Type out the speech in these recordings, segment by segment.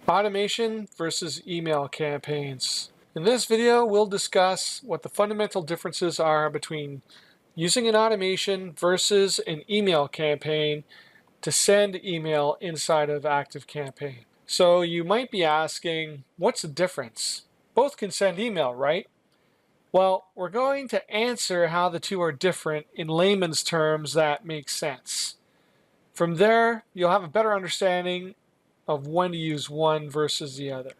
Automation versus email campaigns. In this video, we'll discuss what the fundamental differences are between using an automation versus an email campaign to send email inside of ActiveCampaign. So you might be asking, what's the difference? Both can send email, right? Well, we're going to answer how the two are different in layman's terms that make sense. From there, you'll have a better understanding of when to use one versus the other.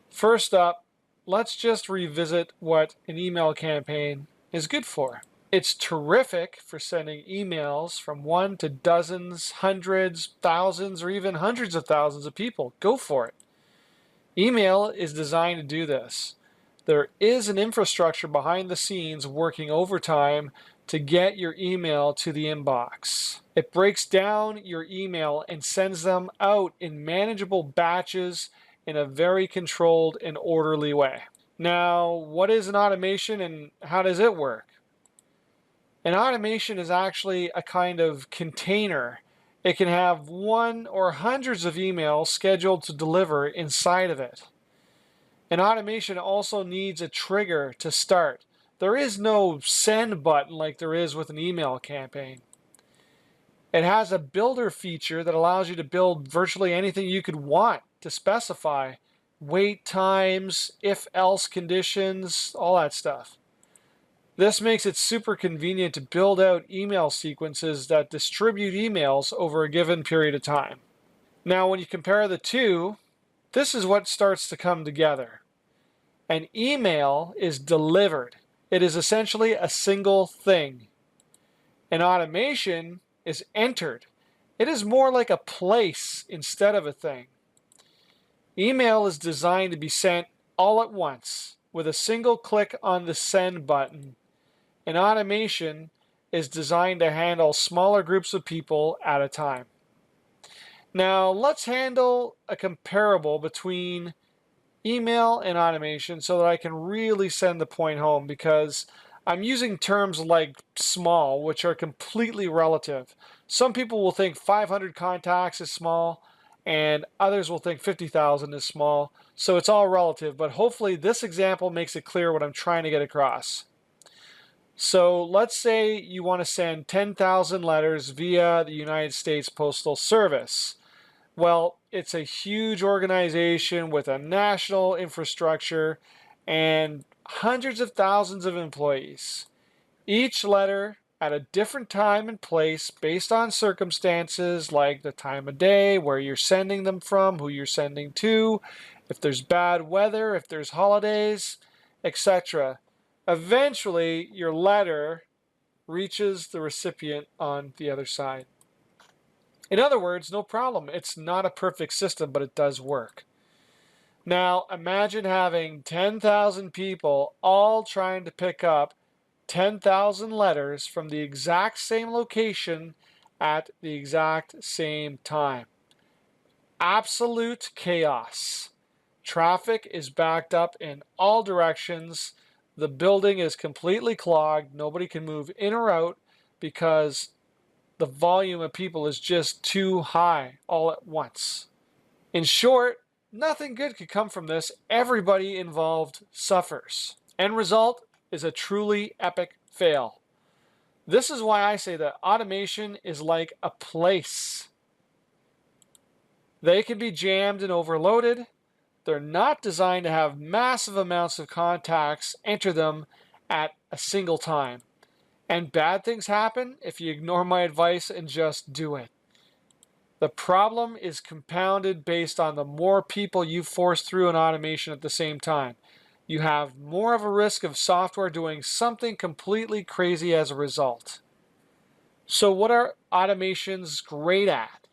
First up, let's just revisit what an email campaign is good for. It's terrific for sending emails from one to dozens, hundreds, thousands, or even hundreds of thousands of people. Go for it. Email is designed to do this. There is an infrastructure behind the scenes working overtime to get your email to the inbox. It breaks down your email and sends them out in manageable batches in a very controlled and orderly way. Now, what is an automation and how does it work? An automation is actually a kind of container. It can have one or hundreds of emails scheduled to deliver inside of it. An automation also needs a trigger to start. There is no send button like there is with an email campaign. It has a builder feature that allows you to build virtually anything you could want to specify. Wait times, if-else conditions, all that stuff. This makes it super convenient to build out email sequences that distribute emails over a given period of time. Now, when you compare the two, this is what starts to come together. An email is delivered. It is essentially a single thing. An automation is entered. It is more like a place instead of a thing. Email is designed to be sent all at once with a single click on the send button. An automation is designed to handle smaller groups of people at a time. Now, let's handle a comparable between email and automation so that I can really send the point home, because I'm using terms like small, which are completely relative. Some people will think 500 contacts is small, and others will think 50,000 is small. So it's all relative, but hopefully this example makes it clear what I'm trying to get across. So let's say you want to send 10,000 letters via the United States Postal Service. Well, it's a huge organization with a national infrastructure and hundreds of thousands of employees. Each letter at a different time and place based on circumstances like the time of day, where you're sending them from, who you're sending to, if there's bad weather, if there's holidays, etc. Eventually, your letter reaches the recipient on the other side. In other words, no problem. It's not a perfect system, but it does work. Now, imagine having 10,000 people all trying to pick up 10,000 letters from the exact same location at the exact same time. Absolute chaos. Traffic is backed up in all directions. The building is completely clogged. Nobody can move in or out because the volume of people is just too high all at once. In short, nothing good could come from this. Everybody involved suffers. End result is a truly epic fail. This is why I say that automation is like a place. They can be jammed and overloaded. They're not designed to have massive amounts of contacts enter them at a single time. And bad things happen if you ignore my advice and just do it. The problem is compounded based on the more people you force through an automation at the same time. You have more of a risk of software doing something completely crazy as a result. So what are automations great at?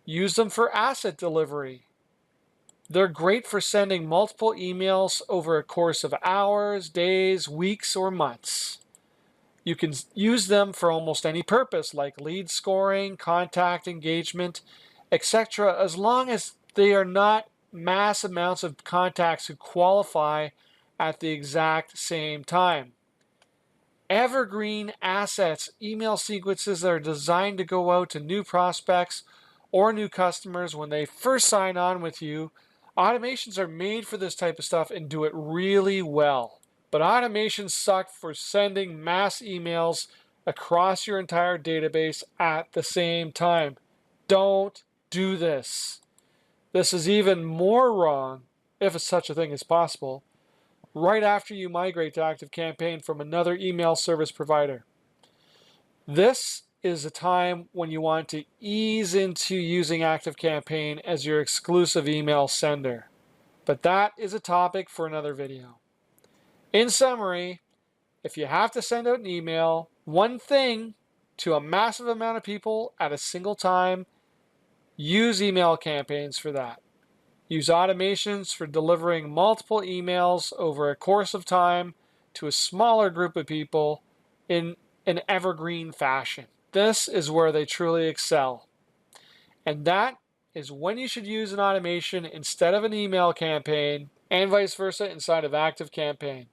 Use them for asset delivery. They're great for sending multiple emails over a course of hours, days, weeks, or months. You can use them for almost any purpose, like lead scoring, contact engagement, etc., as long as they are not mass amounts of contacts who qualify at the exact same time. Evergreen assets, email sequences that are designed to go out to new prospects or new customers when they first sign on with you. Automations are made for this type of stuff and do it really well. But automations suck for sending mass emails across your entire database at the same time. Don't do this. This is even more wrong, if such a thing is possible, right after you migrate to ActiveCampaign from another email service provider. This is a time when you want to ease into using ActiveCampaign as your exclusive email sender. But that is a topic for another video. In summary, if you have to send out an email, one thing to a massive amount of people at a single time, use email campaigns for that. Use automations for delivering multiple emails over a course of time to a smaller group of people in an evergreen fashion. This is where they truly excel. And that is when you should use an automation instead of an email campaign, and vice versa inside of ActiveCampaign.